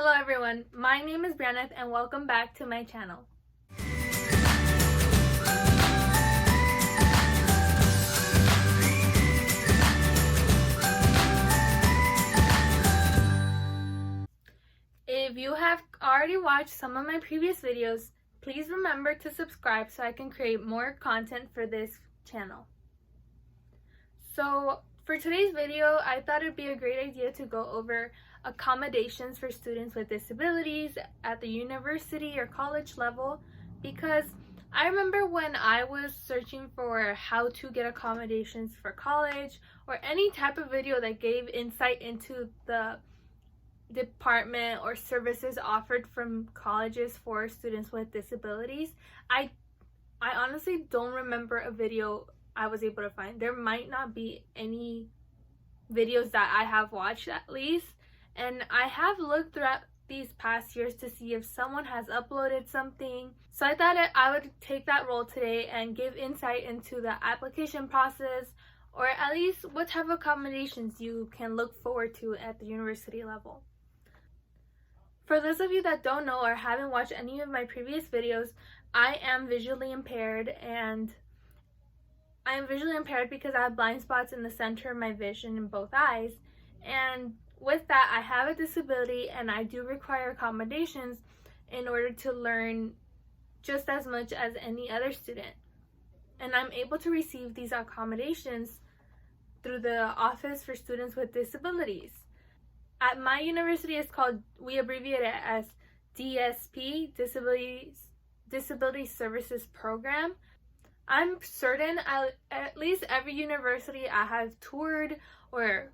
Hello everyone, my name is Brianna and welcome back to my channel. If you have already watched some of my previous videos, please remember to subscribe so I can create more content for this channel. So for today's video, I thought it'd be a great idea to go over accommodations for students with disabilities at the university or college level, because I remember when I was searching for how to get accommodations for college or any type of video that gave insight into the department or services offered from colleges for students with disabilities, I honestly don't remember a video I was able to find. There might not be any videos that I have watched at least, and I have looked throughout these past years to see if someone has uploaded something. So I thought I would take that role today and give insight into the application process, or at least what type of accommodations you can look forward to at the university level. For those of you that don't know or haven't watched any of my previous videos, I am visually impaired, and I am visually impaired because I have blind spots in the center of my vision in both eyes. And with that, I have a disability and I do require accommodations in order to learn just as much as any other student. And I'm able to receive these accommodations through the Office for Students with Disabilities. At my university, it's called, we abbreviate it as DSP, Disability Services Program. I'm certain at least every university I have toured or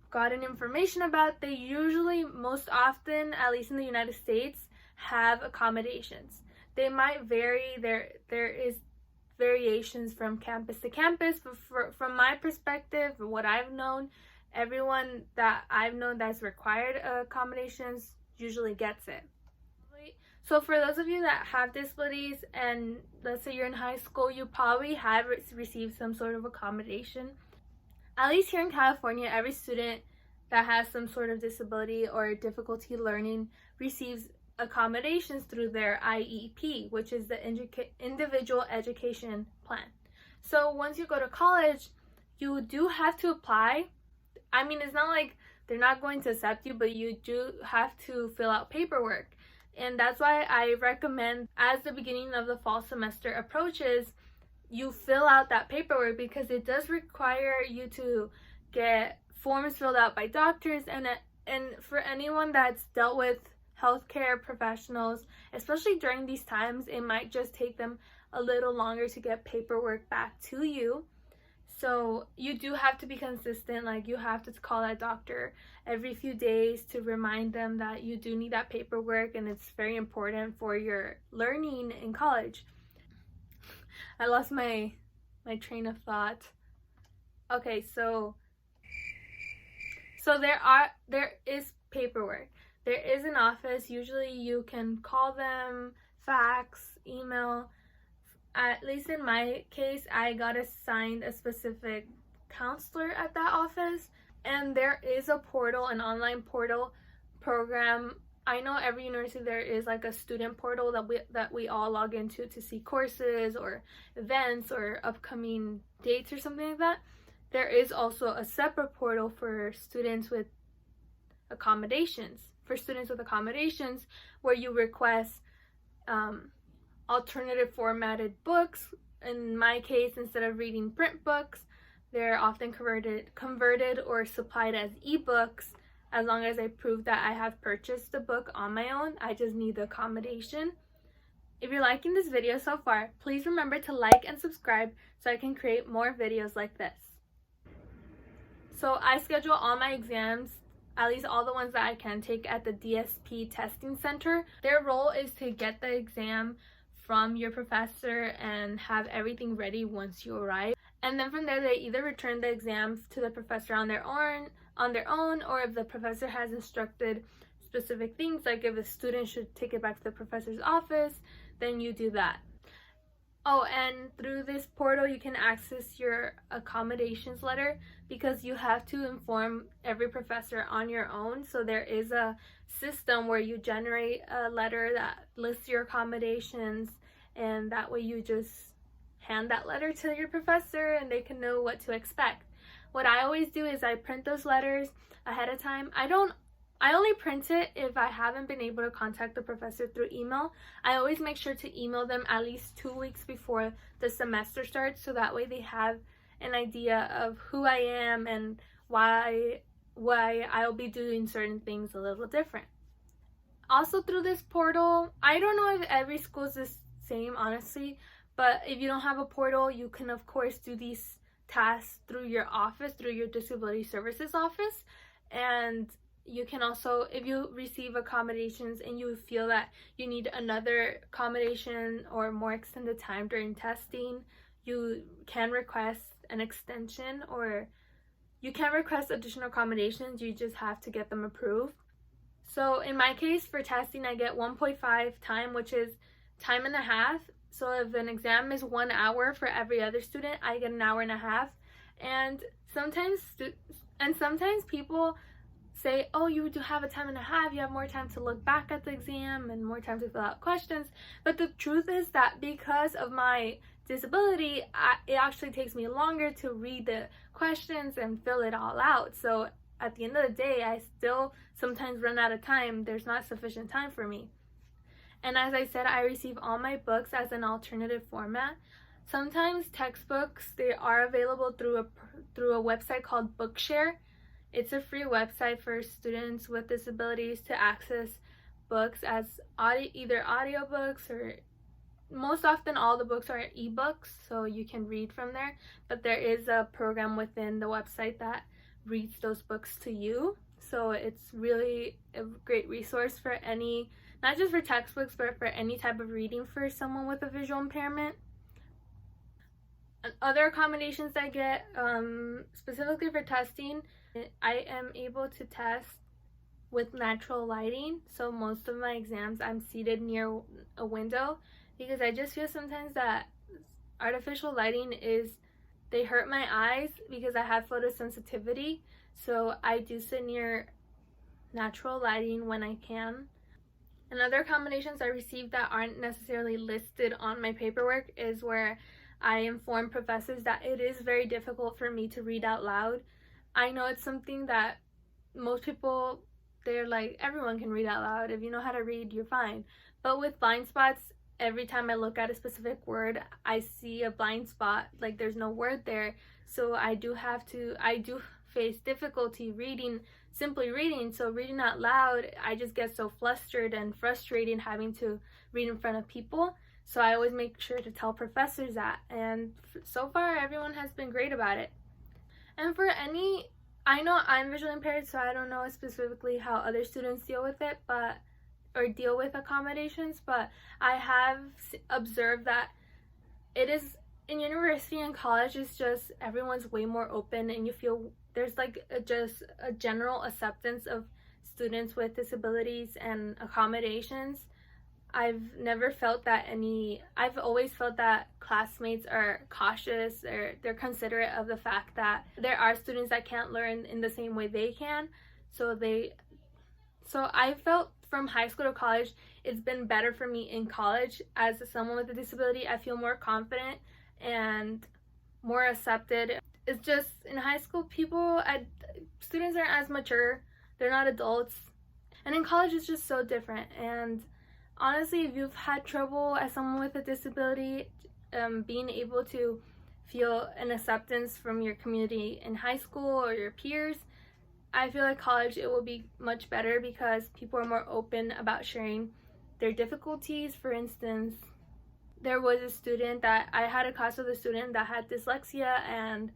gotten information about, they usually, most often, at least in the United States, have accommodations. They might vary, there is variations from campus to campus, but from my perspective, what I've known, everyone that I've known that's required accommodations usually gets it. So for those of you that have disabilities and let's say you're in high school, you probably have received some sort of accommodation. At least here in California, every student that has some sort of disability or difficulty learning receives accommodations through their IEP, which is the Individual Education Plan. So once you go to college, you do have to apply. I mean, it's not like they're not going to accept you, but you do have to fill out paperwork. And that's why I recommend, as the beginning of the fall semester approaches, you fill out that paperwork, because it does require you to get forms filled out by doctors, and for anyone that's dealt with healthcare professionals, especially during these times, it might just take them a little longer to get paperwork back to you. So you do have to be consistent, like you have to call that doctor every few days to remind them that you do need that paperwork and it's very important for your learning in college. I lost my train of thought. Okay, so there is paperwork. There is an office. Usually you can call them, fax, email. At least in my case, I got assigned a specific counselor at that office, and there is a portal, an online portal program. I know every university there is like a student portal that we all log into to see courses or events or upcoming dates or something like that. There is also a separate portal for students with accommodations. Where you request alternative formatted books. In my case, instead of reading print books, they're often converted or supplied as ebooks. As long as I prove that I have purchased the book on my own, I just need the accommodation. If you're liking this video so far, please remember to like and subscribe so I can create more videos like this. So I schedule all my exams, at least all the ones that I can take, at the DSP testing center. Their role is to get the exam from your professor and have everything ready once you arrive. And then from there, they either return the exams to the professor on their own, or if the professor has instructed specific things, like if a student should take it back to the professor's office, then you do that. Oh, and through this portal, you can access your accommodations letter, because you have to inform every professor on your own. So there is a system where you generate a letter that lists your accommodations, and that way you just hand that letter to your professor and they can know what to expect. What I always do is I print those letters ahead of time. I only print it if I haven't been able to contact the professor through email. I always make sure to email them at least 2 weeks before the semester starts, so that way they have an idea of who I am and why I'll be doing certain things a little different. Also, through this portal, I don't know if every school is the same, honestly, but if you don't have a portal, you can of course do these tasks through your office, through your disability services office. And you can also, if you receive accommodations and you feel that you need another accommodation or more extended time during testing, you can request an extension, or you can request additional accommodations. You just have to get them approved. So in my case, for testing, I get 1.5 time, which is time and a half. So if an exam is 1 hour for every other student, I get an hour and a half. And sometimes people say, oh, you do have a time and a half, you have more time to look back at the exam and more time to fill out questions. But the truth is that because of my disability, it actually takes me longer to read the questions and fill it all out. So at the end of the day, I still sometimes run out of time. There's not sufficient time for me. And as I said, I receive all my books as an alternative format. Sometimes textbooks, they are available through a website called Bookshare. It's a free website for students with disabilities to access books as either audiobooks, or most often all the books are ebooks, so you can read from there. But there is a program within the website that reads those books to you. So it's really a great resource for any, not just for textbooks, but for any type of reading for someone with a visual impairment. Other accommodations I get, specifically for testing, I am able to test with natural lighting. So most of my exams I'm seated near a window, because I just feel sometimes that artificial lighting they hurt my eyes because I have photosensitivity. So I do sit near natural lighting when I can. And other accommodations I received that aren't necessarily listed on my paperwork is where I inform professors that it is very difficult for me to read out loud. I know it's something that most people, they're like, everyone can read out loud. If you know how to read, you're fine. But with blind spots, every time I look at a specific word, I see a blind spot, like there's no word there. So I do face difficulty simply reading. So reading out loud, I just get so flustered and frustrated having to read in front of people. So I always make sure to tell professors that, and so far everyone has been great about it. And I know I'm visually impaired, so I don't know specifically how other students deal with it, or deal with accommodations, but I have observed that it is, in university and college, it's just everyone's way more open, and you feel there's like just a general acceptance of students with disabilities and accommodations. I've always felt that classmates are cautious, or they're considerate of the fact that there are students that can't learn in the same way they can. So I felt from high school to college, it's been better for me in college. As someone with a disability, I feel more confident and more accepted. It's just in high school, students aren't as mature, they're not adults. And in college, it's just so different. And honestly, if you've had trouble as someone with a disability, being able to feel an acceptance from your community in high school or your peers, I feel like college, it will be much better because people are more open about sharing their difficulties. For instance, there was a student that I had a class with, a student that had dyslexia and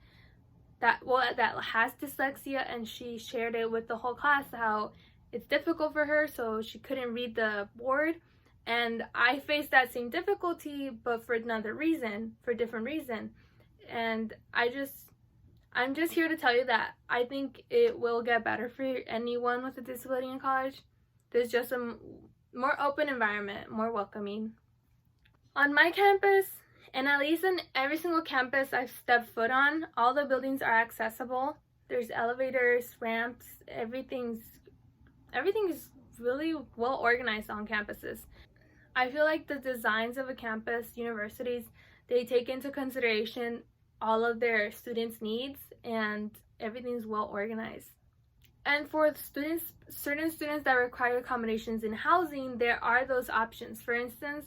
that has dyslexia, and she shared it with the whole class how it's difficult for her, so she couldn't read the board. And I faced that same difficulty, but for different reason. And I'm just here to tell you that I think it will get better for anyone with a disability in college. There's just a more open environment, more welcoming. On my campus, and at least in every single campus I've stepped foot on, all the buildings are accessible. There's elevators, ramps, everything is really well organized on campuses. I feel like the designs of a campus, universities, they take into consideration all of their students' needs and everything's well organized. And for students, certain students that require accommodations in housing, there are those options. For instance,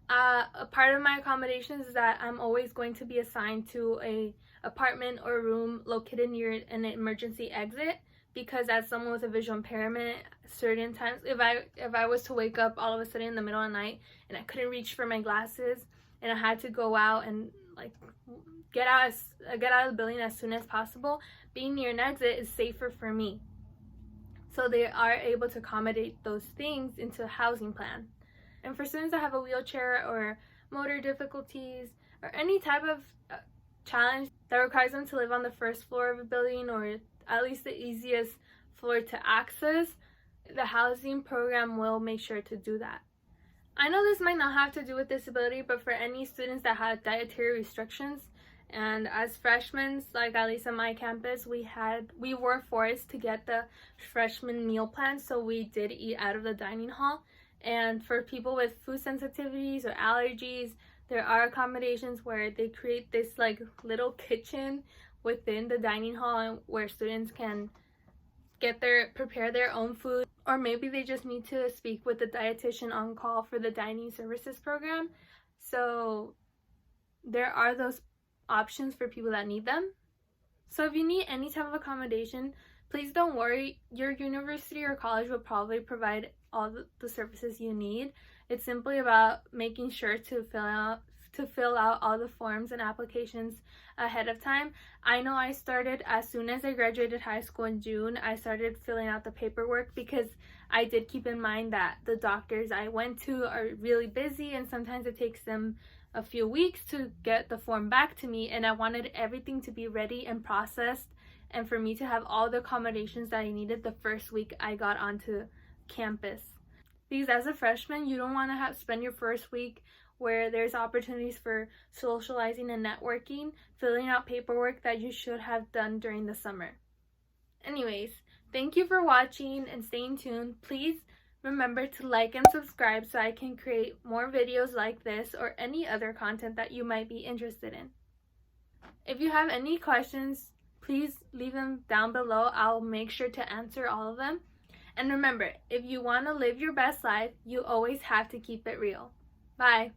a part of my accommodations is that I'm always going to be assigned to a apartment or room located near an emergency exit, because as someone with a visual impairment, certain times if I was to wake up all of a sudden in the middle of the night and I couldn't reach for my glasses and I had to go out and like get out of the building as soon as possible, being near an exit is safer for me. So they are able to accommodate those things into a housing plan. And for students that have a wheelchair or motor difficulties or any type of challenge that requires them to live on the first floor of a building, or at least the easiest floor to access, the housing program will make sure to do that. I know this might not have to do with disability, but for any students that have dietary restrictions, and as freshmen, like at least on my campus, we were forced to get the freshman meal plan, so we did eat out of the dining hall. And for people with food sensitivities or allergies, there are accommodations where they create this like little kitchen within the dining hall where students can prepare their own food, or maybe they just need to speak with the dietitian on call for the dining services program. So there are those options for people that need them. So if you need any type of accommodation, please don't worry. Your university or college will probably provide all the services you need. It's simply about making sure to fill out all the forms and applications ahead of time. I know I started as soon as I graduated high school in June. I started filling out the paperwork because I did keep in mind that the doctors I went to are really busy and sometimes it takes them a few weeks to get the form back to me, and I wanted everything to be ready and processed and for me to have all the accommodations that I needed the first week I got onto campus. Because as a freshman, you don't want to spend your first week where there's opportunities for socializing and networking, filling out paperwork that you should have done during the summer. Anyways, thank you for watching and staying tuned. Please remember to like and subscribe so I can create more videos like this or any other content that you might be interested in. If you have any questions, please leave them down below. I'll make sure to answer all of them. And remember, if you want to live your best life, you always have to keep it real. Bye.